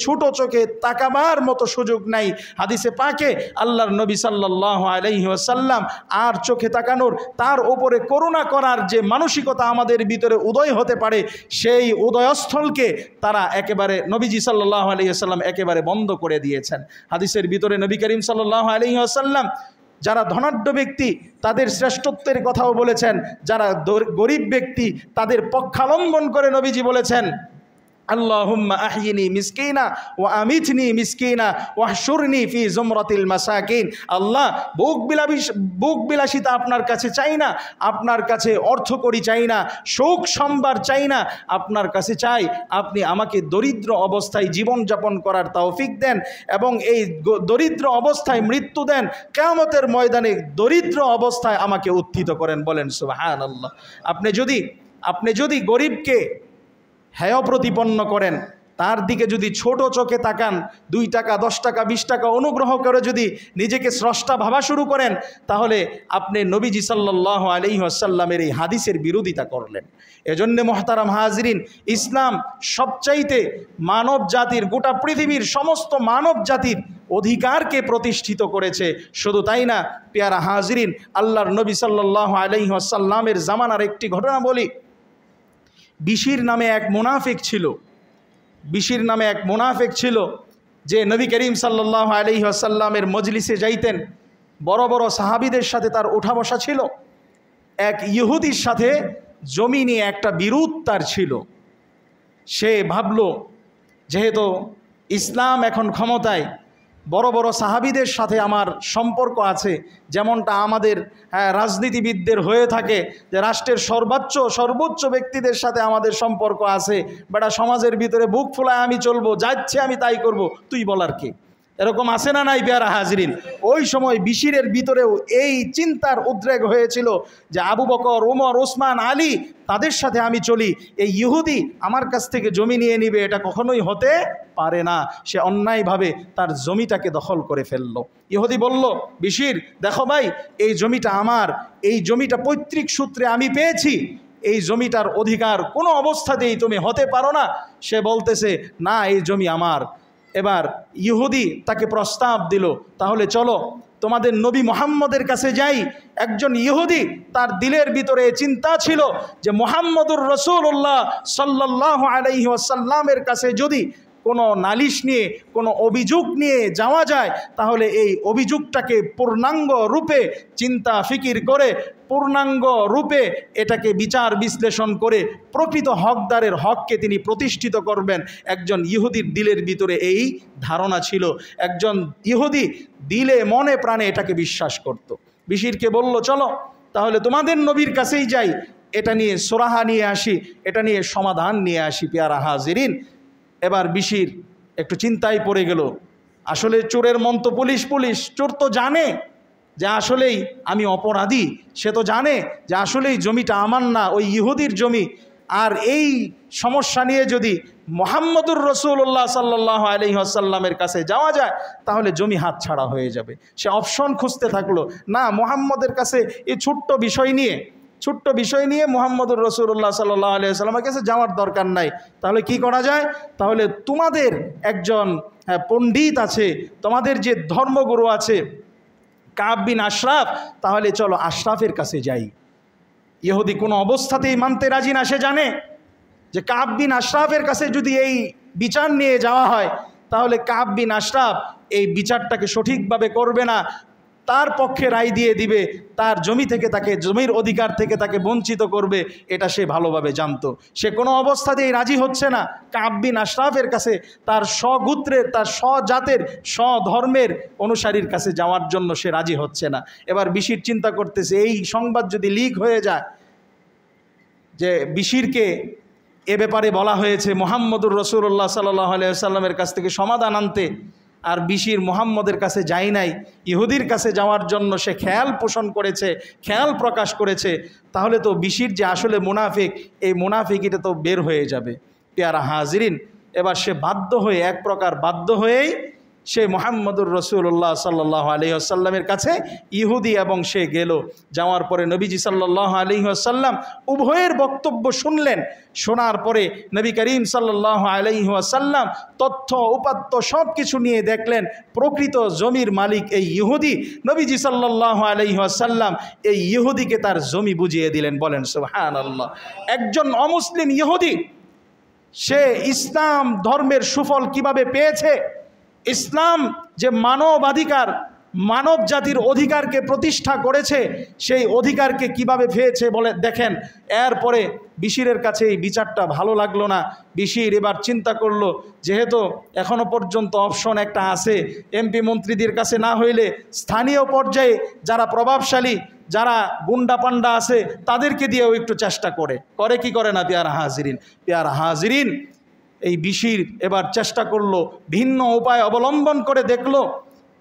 ছোট চোখে তাকাবার মতো সুযোগ নাই। হাদিসে পাকে আল্লাহর নবী সাল্লাল্লাহু আলাইহি ওয়াসাল্লাম আর চোখে তাকানোর, তার ওপরে করুণা করার যে মানসিকতা আমাদের ভিতরে উদয় হতে পারে, সেই উদয়স্থলকে তারা একেবারে নবীজি সাল্লাল্লাহু আলাইহি ওয়াসাল্লাম একেবারে বন্ধ করে দিয়েছেন। হাদিসের ভিতরে নবী করিম সাল্লাল্লাহু আলাইহি ওয়াসাল্লাম যারা ধনাঢ্য ব্যক্তি তাদের শ্রেষ্ঠত্বের কথাও বলেছেন, যারা গরিব ব্যক্তি তাদের পক্ষাবলম্বন করে নবীজি বলেছেন, আল্লাহুম্মা আহিনি মিসকিনা ওয়া আমিতনি মিসকিনা ওয়াহশুরনি ফি জুমরাতিল মাসাকিন। আল্লাহ, বুক বিলাসিতা আপনার কাছে চাই না, আপনার কাছে অর্থকড়ি চাই না, শোক সম্ভার চাই না, আপনার কাছে চাই আপনি আমাকে দরিদ্র অবস্থায় জীবনযাপন করার তৌফিক দেন এবং এই দরিদ্র অবস্থায় মৃত্যু দেন, কিয়ামতের ময়দানে দরিদ্র অবস্থায় আমাকে উত্থিত করেন। বলেন সুবহানাল্লাহ। আপনি যদি গরিবকে হেয় প্রতিপন্ন করেন, তার দিকে যদি ছোট চোখে তাকান, 2 টাকা 10 টাকা 20 টাকা অনুগ্রহ করে যদি নিজেকে স্রষ্টা ভাবা শুরু করেন, তাহলে আপনি নবীজি সাল্লাল্লাহু আলাইহি ওয়াসাল্লামের এই হাদিসের বিরোধিতা করলেন। এজন্য মুহতারাম হাজরিন, ইসলাম সবচাইতে মানব জাতির, গোটা পৃথিবীর সমস্ত মানব জাতির অধিকারকে প্রতিষ্ঠিত করেছে। শুধু তাই না পেয়ারা হাজরিন, আল্লাহর নবী সাল্লাল্লাহু আলাইহি ওয়াসাল্লামের জামানার একটি ঘটনা বলি। বিশির নামে এক মুনাফিক ছিল, যে নবী করিম সাল্লাল্লাহু আলাইহি ওয়াসাল্লামের মজলিসে যাইতেন, বড় বড় সাহাবীদের সাথে তার ওঠা বসা ছিল। এক ইহুদির সাথে জমি নিয়ে একটা বিরোধ তার ছিল। সে ভাবল, যেহেতু ইসলাম এখন ক্ষমতায়, বড় বড় সাহাবীদের সাথে আমার সম্পর্ক আছে, যেমনটা আমাদের রাজনীতিবিদদের হয়ে থাকে, যে রাষ্ট্রের সর্বোচ্চ ব্যক্তিদের সাথে আমাদের সম্পর্ক আছে, বেটা সমাজের ভিতরে বুক ফুলায় আমি চলবো, যাচ্ছে আমি তাই করব, তুই বলার কে? এরকম আছে না নাই পেয়ারা হাজরিন? ওই সময় বিশিরের ভিতরেও এই চিন্তার উদ্রেক হয়েছিল যে আবু বকর, ওমর, ওসমান, আলী, তাদের সাথে আমি চলি, এই ইহুদি আমার কাছ থেকে জমি নিয়ে নিবে, এটা কখনোই হতে পারে না। সে অন্যায়ভাবে তার জমিটাকে দখল করে ফেললো। ইহুদি বলল, বিশির দেখো ভাই, এই জমিটা আমার, এই জমিটা পৈতৃক সূত্রে আমি পেয়েছি, এই জমিটার অধিকার কোনো অবস্থাতেই তুমি হতে পারো না। সে বলতেছে, না, এই জমি আমার। এবার ইহুদি তাকে প্রস্তাব দিল, তাহলে চলো তোমাদের নবী মুহাম্মদের কাছে যাই। একজন ইহুদি, তার দিলের ভিতরে চিন্তা ছিল যে মুহাম্মদুর রাসূলুল্লাহ সাল্লাল্লাহু আলাইহি ওয়াসাল্লামের কাছে যদি কোনো নালিশ নিয়ে, কোনো অভিযোগ নিয়ে যাওয়া যায়, তাহলে এই অভিযোগটাকে পূর্ণাঙ্গ রূপে চিন্তা ফিকির করে, পূর্ণাঙ্গ রূপে এটাকে বিচার বিশ্লেষণ করে প্রকৃত হকদারের হককে তিনি প্রতিষ্ঠিত করবেন। একজন ইহুদির দিলের ভিতরে এই ধারণা ছিল। একজন ইহুদি দিলে মনে প্রাণে এটাকে বিশ্বাস করত। বিশিরকে বলল, চলো তাহলে তোমাদের নবীর কাছেই যাই, এটা নিয়ে সোরাহা নিয়ে আসি, এটা নিয়ে সমাধান নিয়ে আসি। পেয়ারা হাজিরিন, এবার বিশির একটু চিন্তায় পড়ে গেল। আসলে চোরের মন তো পুলিশ, চোর তো জানে যে আসলেই আমি অপরাধী, সে তো জানে যে আসলেই জমিটা আমার না, ওই ইহুদির জমি। আর এই সমস্যা নিয়ে যদি মুহাম্মদুর রাসূলুল্লাহ সাল্লাল্লাহু আলাইহি ওয়াসাল্লামের কাছে যাওয়া যায়, তাহলে জমি হাত ছাড়া হয়ে যাবে। সে অপশন খুঁজতে থাকলো, না, মুহাম্মদের কাছে এই ছোট্ট বিষয় নিয়ে মুহাম্মদুর রাসূলুল্লাহ সাল্লাল্লাহু আলাইহি ওয়াসাল্লামের কাছে যাওয়ার দরকার নাই। তাহলে কি করা যায়? তাহলে তোমাদের একজন পণ্ডিত আছে, তোমাদের যে ধর্মগুরু আছে কাব বিন আশরাফ, তাহলে চলো আশরাফের কাছে যাই। ইহুদি কোনো অবস্থাতেই মানতে রাজি না। সে জানে যে কাব বিন আশরাফের কাছে যদি এই বিচার নিয়ে যাওয়া হয়, তাহলে কাব বিন আশরাফ এই বিচারটাকে সঠিকভাবে করবে না, তার পক্ষে রায় দিয়ে দিবে, তার জমি থেকে তাকে, জমির অধিকার থেকে তাকে বঞ্চিত করবে। এটা সে ভালোভাবে জানতো। সে কোনো অবস্থাতেই রাজি হচ্ছে না কাব বিন আশরাফের কাছে, তার স্বগোত্রের, তার স্বজাতের, স্বধর্মের অনুসারীর কাছে যাওয়ার জন্য সে রাজি হচ্ছে না। এবার বিশির চিন্তা করতেছে, এই সংবাদ যদি লিক হয়ে যায় যে বিশিরকে এ ব্যাপারে বলা হয়েছে মুহাম্মদুর রাসূলুল্লাহ সাল্লাল্লাহু আলাইহি ওয়াসাল্লামের কাছ থেকে সমাধান আনতে, আর বিশির মুহাম্মদের কাছে যায় নাই, ইহুদির কাছে যাওয়ার জন্য সে খেয়াল পোষণ করেছে, খেয়াল প্রকাশ করেছে, তাহলে তো বিশির যে আসলে মুনাফিক, এই মুনাফিকিটা তো বের হয়ে যাবে। পেয়ারা হাজিরিন, এবার সে এক প্রকার বাধ্য হয়েই সে মুহাম্মদুর রাসূলুল্লাহ সাল্লাল্লাহু আলাইহি ওয়াসাল্লামের কাছে ইহুদি, এবং সে গেল। যাওয়ার পরে নবীজি সাল্লাল্লাহু আলাইহি ওয়াসাল্লাম উভয়ের বক্তব্য শুনলেন। শোনার পরে নবী করিম সাল্লাল্লাহু আলাইহি ওয়াসাল্লাম তথ্য উপাত্ত সব কিছু নিয়ে দেখলেন প্রকৃত জমির মালিক এই ইহুদি। নবীজি সাল্লাল্লাহু আলাইহি ওয়াসাল্লাম এই ইহুদিকে তার জমি বুঝিয়ে দিলেন। বলেন সুবহানাল্লাহ। একজন অমুসলিম ইহুদি সে ইসলাম ধর্মের সুফল কিভাবে পেয়েছে, ইসলাম যে মানবাধিকার, মানব জাতির অধিকারকে প্রতিষ্ঠা করেছে, সেই অধিকারকে কিভাবে পেয়েছে বলে দেখেন। এরপরে বিশিরের কাছে এই বিচারটা ভালো লাগলো না। বিশির এবার চিন্তা করলো, যেহেতু এখনো পর্যন্ত অপশন একটা আছে, এমপি মন্ত্রীদের কাছে না হইলে স্থানীয় পর্যায়ে যারা প্রভাবশালী, যারা গুন্ডা পান্ডা আছে, তাদেরকে দিয়েও একটু চেষ্টা করে কি করে না। পেয়ারা হাজিরিন, এই বিশির এবার চেষ্টা করলো, ভিন্ন উপায় অবলম্বন করে দেখলো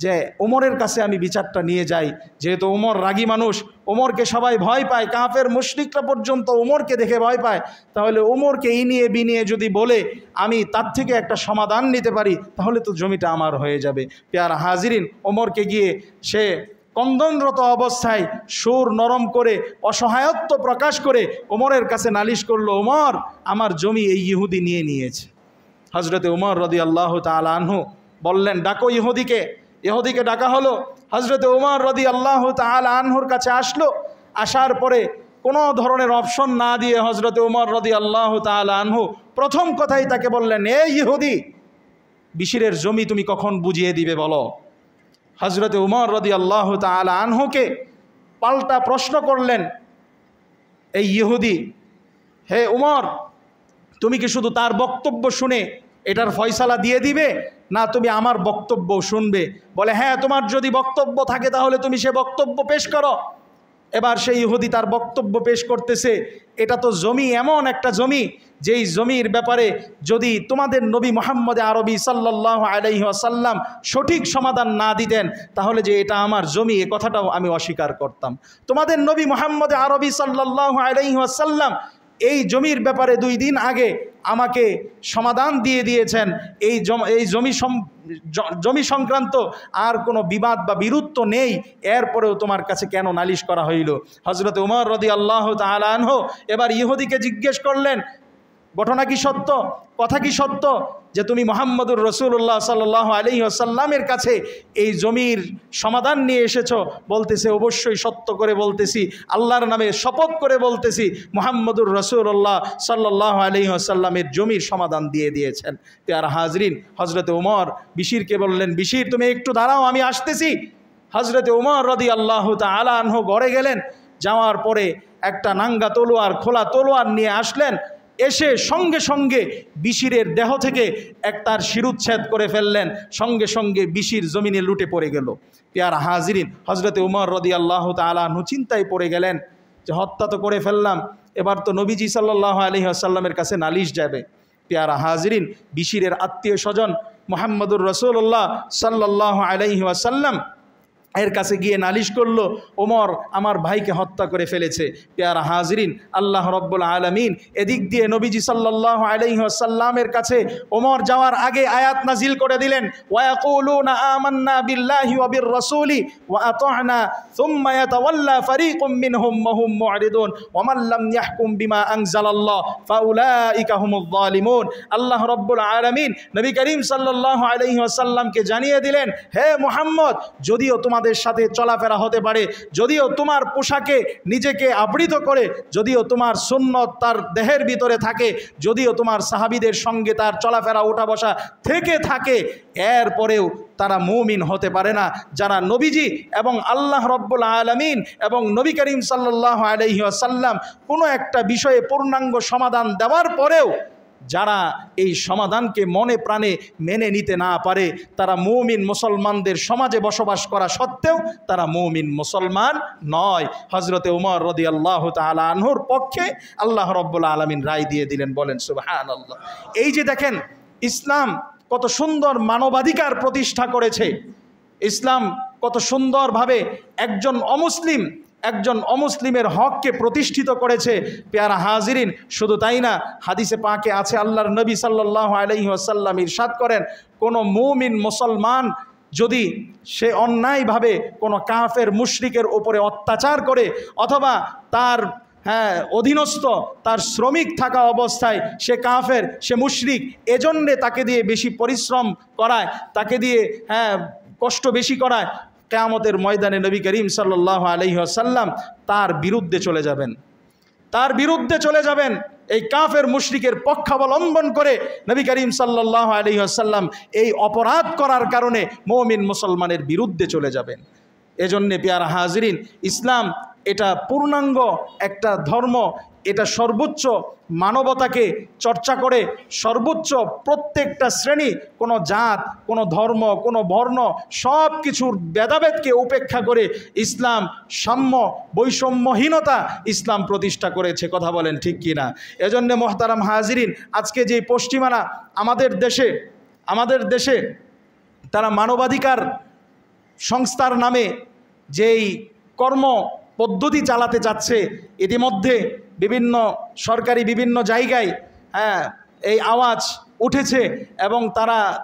যে ওমরের কাছে আমি বিচারটা নিয়ে যাই। যেহেতু ওমর রাগী মানুষ, ওমরকে সবাই ভয় পায়, কাফের মুশরিকরা পর্যন্ত ওমরকে দেখে ভয় পায়, তাহলে ওমরকে ইনিয়ে বিনিয়ে যদি বলে আমি তার থেকে একটা সমাধান নিতে পারি, তাহলে তো জমিটা আমার হয়ে যাবে। পেয়ারা হাজিরিন, ওমরকে গিয়ে সে কন্দনরত অবস্থায় সুর নরম করে অসহায়ত্ব প্রকাশ করে ওমরের কাছে নালিশ করলো, ওমর আমার জমি এই ইহুদি নিয়ে নিয়েছে। হজরতে উমর রাদিয়াল্লাহু তাআলা আনহু বললেন, ডাকো ইহুদিকে। ইহুদিকে ডাকা হলো। হজরতে উমর রাদিয়াল্লাহু তাআলা আনহুর কাছে আসলো। আসার পরে কোনো ধরনের অপশন না দিয়ে হজরতে উমর রাদিয়াল্লাহু তাআলা আনহু প্রথম কথাই তাকে বললেন, এ ইহুদি, বিশিরের জমি তুমি কখন বুঝিয়ে দিবে বলো। হজরতে উমর রাদিয়াল্লাহু তাআলা আনহুকে পাল্টা প্রশ্ন করলেন এই ইহুদি, হে উমর, তুমি কি শুধু তার বক্তব্য শুনে এটার ফয়সালা দিয়ে দিবে, না তুমি আমার বক্তব্য শুনবে? বলে, হ্যাঁ, তোমার যদি বক্তব্য থাকে তাহলে তুমি সে বক্তব্য পেশ করো। এবার সেই ইহুদি তার বক্তব্য পেশ করতেছে, এটা তো জমি, এমন একটা জমি যেই জমির ব্যাপারে যদি তোমাদের নবী মুহাম্মদ আরবি সাল্লাল্লাহু আলাইহি ওয়াসাল্লাম সঠিক সমাধান না দিতেন, তাহলে যে এটা আমার জমি এ কথাটাও আমি অস্বীকার করতাম। তোমাদের নবী মুহাম্মদ আরবি সাল্লাল্লাহু আলাইহি ওয়াসাল্লাম এই জমির ব্যাপারে 2 দিন আগে আমাকে সমাধান দিয়ে দিয়েছেন। এই জমি সংক্রান্ত আর কোনো বিবাদ বা বিরুদ্ধ নেই, এরপরেও তোমার কাছে কেন নালিশ করা হইল? হজরত উমর রাদিয়াল্লাহু তাআলা আনহু এবার ইহুদিকে জিজ্ঞেস করলেন, ঘটনা কি সত্য, কথা কি সত্য যে তুমি মুহাম্মদুর রাসূলুল্লাহ সাল্লাল্লাহু আলাইহি ওয়াসাল্লামের কাছে এই জমির সমাধান নিয়ে এসেছো? বলতেছে, অবশ্যই সত্য করে বলতেছি, আল্লাহর নামে শপথ করে বলতেছি, মুহাম্মদুর রাসূলুল্লাহ সাল্লাল্লাহু আলাইহি ওয়াসাল্লামের জমির সমাধান দিয়ে দিয়েছেন। প্যারা হাজরিন, হজরতে উমর বিশিরকে বললেন, বিশির তুমি একটু দাঁড়াও, আমি আসতেছি। হজরতে উমর রাদিয়াল্লাহু তাআলা আনহু ঘরে গেলেন। যাওয়ার পরে একটা নাঙ্গা তলোয়ার, খোলা তলোয়ার নিয়ে আসলেন। এসে সঙ্গে সঙ্গে বিশিরের দেহ থেকে তার শিরুচ্ছেদ করে ফেললেন। সঙ্গে সঙ্গে বিশির জমিনে লুটে পড়ে গেল। পেয়ারা হাজিরিন, হজরতে উমর রাদিয়াল্লাহু তাআলা আনহু চিন্তায় পড়ে গেলেন যে হত্যা তো করে ফেললাম, এবার তো নবীজি সাল্লাল্লাহু আলাইহি ওয়াসাল্লামের কাছে নালিশ যাবে। পেয়ারা হাজিরিন, বিশিরের আত্মীয় স্বজন মুহাম্মদুর রাসূলুল্লাহ সাল্লাল্লাহু আলাইহি ওয়াসাল্লাম এর কাছে গিয়ে নালিশ করলো, ওমর আমার ভাইকে হত্যা করে ফেলেছে। পেয়ারা হাজরিন, আল্লাহ রব্বুল আলামিন এদিক দিয়ে নবীজি সাল্লাল্লাহু আলাইহি ওয়াসাল্লামের কাছে ওমর যাওয়ার আগে আয়াত নাজিল করে দিলেন, ওয়ায়াকুলুনা আমান্না বিল্লাহি ওয়া বির রাসূলি ওয়া আতা'না সুম্মা ইয়াতাওয়াল্লা ফারীকুম মিনহুম ওয়া হুম মু'রিদুন ওয়া মান লাম ইয়াহকুম বিমা আনজালাল্লাহ ফাউলাইকা হুমুয যালিমুন। আল্লাহ রব্বুল আলামিন নবী করিম সাল্লাল্লাহু আলাইহি ওয়াসাল্লামকে জানিয়ে দিলেন, হে মুহাম্মদ, যদিও তোমাদের সাথে চলাফেরা হতে পারে, যদিও তোমার পোশাকে নিজেকে আবৃত করে, যদিও তোমার সুন্নত তার দেহের ভিতরে থাকে, যদিও তোমার সাহাবীদের সঙ্গে তার চলাফেরা ওঠা বসা থেকে থাকে, এরপরেও তারা মুমিন হতে পারে না। যারা নবীজি এবং আল্লাহ রব্বুল আলামিন এবং নবী করিম সাল্লাল্লাহু আলাইহি ওয়াসাল্লাম কোনো একটা বিষয়ে পূর্ণাঙ্গ সমাধান দেওয়ার পরেও যারা এই সমাধানকে মনে প্রাণে মেনে নিতে না পারে, তারা মুমিন মুসলমানদের সমাজে বসবাস করা সত্ত্বেও তারা মুমিন মুসলমান নয়। হজরতে উমর রাদিয়াল্লাহু তাআলা আনহুর পক্ষে আল্লাহ রব্বুল আলামিন রায় দিয়ে দিলেন। বলেন সুবহানাল্লাহ। এই যে দেখেন, ইসলাম কত সুন্দর মানবাধিকার প্রতিষ্ঠা করেছে। ইসলাম কত সুন্দরভাবে একজন অমুসলিম, একজন অমুসলিমের হককে প্রতিষ্ঠিত করেছে। পেয়ারা হাজিরিন, শুধু তাই না, হাদিসে পাকে আছে আল্লাহর নবী সাল্লাল্লাহু আলাইহি ওয়াসাল্লাম ইরশাদ করেন, কোনো মুমিন মুসলমান যদি সে অন্যায়ভাবে কোনো কাফের মুশরিকের উপরে অত্যাচার করে অথবা তার অধীনস্থ তার শ্রমিক থাকা অবস্থায় সে কাফের, সে মুশরিক, এজন্যে তাকে দিয়ে বেশি পরিশ্রম করায়, তাকে দিয়ে কষ্ট বেশি করায়, কিয়ামতের ময়দানে নবী করিম সাল্লাল্লাহু আলাইহি ওয়াসাল্লাম তার বিরুদ্ধে চলে যাবেন, তার বিরুদ্ধে চলে যাবেন। এই কাফের মুশরিকের পক্ষাবলম্বন করে নবী করিম সাল্লাল্লাহু আলাইহি ওয়াসাল্লাম এই অপরাধ করার কারণে মুমিন মুসলমানের বিরুদ্ধে চলে যাবেন। এজন্যে পেয়ারা হাজিরিন, ইসলাম এটা পূর্ণাঙ্গ একটা ধর্ম, এটা সর্বোচ্চ মানবতাকে চর্চা করে, সর্বোচ্চ প্রত্যেকটা শ্রেণী, কোনো জাত, কোনো ধর্ম, কোনো বর্ণ, সব কিছুর ভেদাভেদকে উপেক্ষা করে ইসলাম সাম্য বৈষম্যহীনতা ইসলাম প্রতিষ্ঠা করেছে। কথা বলেন ঠিক কি না? এজন্য মোহতারাম হাজিরিন, আজকে যে পশ্চিমারা আমাদের দেশে তারা মানবাধিকার সংস্থার নামে যেই কর্ম পদ্ধতি চালাতে যাচ্ছে, ইতিমধ্যে বিভিন্ন সরকারি বিভিন্ন জায়গায় এই আওয়াজ উঠেছে এবং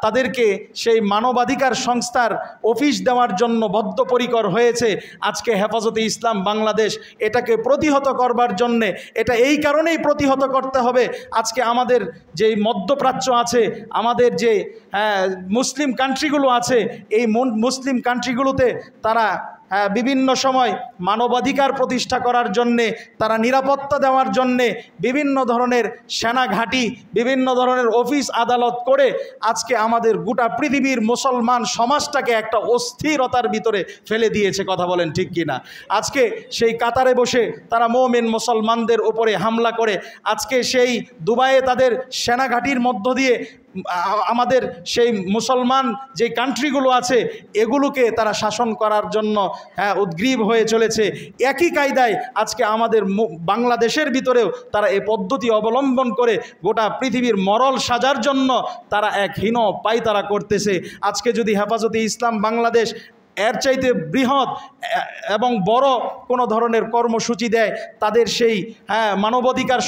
তাদেরকে সেই মানবাধিকার সংস্থার অফিস দেওয়ার জন্য বদ্ধপরিকর হয়েছে। আজকে হেফাজতে ইসলাম বাংলাদেশ এটাকে প্রতিহত করবার জন্যে, এটা এই কারণেই প্রতিহত করতে হবে, আজকে আমাদের যেই মধ্যপ্রাচ্য আছে, আমাদের যে মুসলিম কান্ট্রিগুলো আছে, এই মুসলিম কান্ট্রিগুলোতে তারা বিভিন্ন সময় মানবাধিকার প্রতিষ্ঠা করার জন্যে, তারা নিরাপত্তা দেওয়ার জন্যে বিভিন্ন ধরনের সেনাঘাঁটি, বিভিন্ন ধরনের অফিস আদালত করে আজকে আমাদের গোটা পৃথিবীর মুসলমান সমাজটাকে একটা অস্থিরতার ভিতরে ফেলে দিয়েছে। কথা বলেন ঠিক কি না? আজকে সেই কাতারে বসে তারা মুমিন মুসলমানদের উপরে হামলা করে, আজকে সেই দুবাইয়ে তাদের সেনাঘাঁটির মধ্য দিয়ে আমাদের সেই মুসলমান যে কান্ট্রিগুলো আছে এগুলোকে তারা শাসন করার জন্য উদ্গ্রীব হয়ে চলেছে। একই কায়দায় আজকে আমাদের বাংলাদেশের ভিতরেও তারা এই পদ্ধতি অবলম্বন করে গোটা পৃথিবীর মরল সাজার জন্য তারা এক হীন পায়তারা করতেছে। আজকে যদি হেফাজতে ইসলাম বাংলাদেশ এর চাইতে বৃহৎ এবং বড় কোনো ধরনের কর্মসূচি দেয় তাদের সেই মানবাধিকার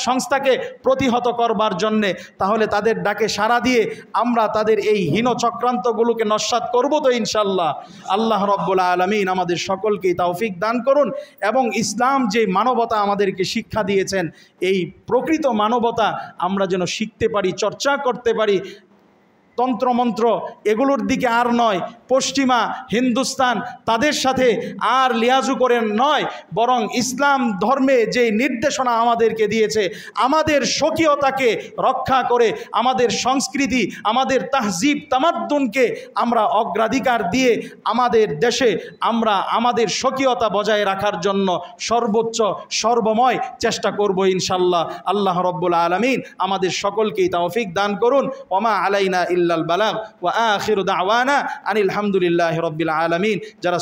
সংস্থাকে প্রতিহত করবার জন্যে, তাহলে তাদের ডাকে সাড়া দিয়ে আমরা তাদের এই হীন চক্রান্তগুলোকে নস্যাৎ করব তো ইনশাল্লাহ। আল্লাহ রব্বুল আলামিন আমাদের সকলকেই তৌফিক দান করুন এবং ইসলাম যে মানবতা আমাদেরকে শিক্ষা দিয়েছেন, এই প্রকৃত মানবতা আমরা যেন শিখতে পারি, চর্চা করতে পারি। তন্ত্রমন্ত্র এগুলোর দিকে আর নয়, পশ্চিমা হিন্দুস্তান তাদের সাথে আর লিয়াজু করে নয়, বরং ইসলাম ধর্মে যে নির্দেশনা আমাদেরকে দিয়েছে, আমাদের স্বকীয়তাকে রক্ষা করে, আমাদের সংস্কৃতি, আমাদের তাহজিব তামাদ্দুনকে আমরা অগ্রাধিকার দিয়ে আমাদের দেশে আমরা আমাদের স্বকীয়তা বজায় রাখার জন্য সর্বোচ্চ সর্বময় চেষ্টা করব ইনশাল্লাহ। আল্লাহ রব্বুল আলামিন আমাদের সকলকেই তৌফিক দান করুন। ওমা আলাইনা ইল্লাল বালাগ ওয়া আখিরু দাওয়ানা আনিল হামদুলিল্লাহি রাব্বিল আলামিন। যারা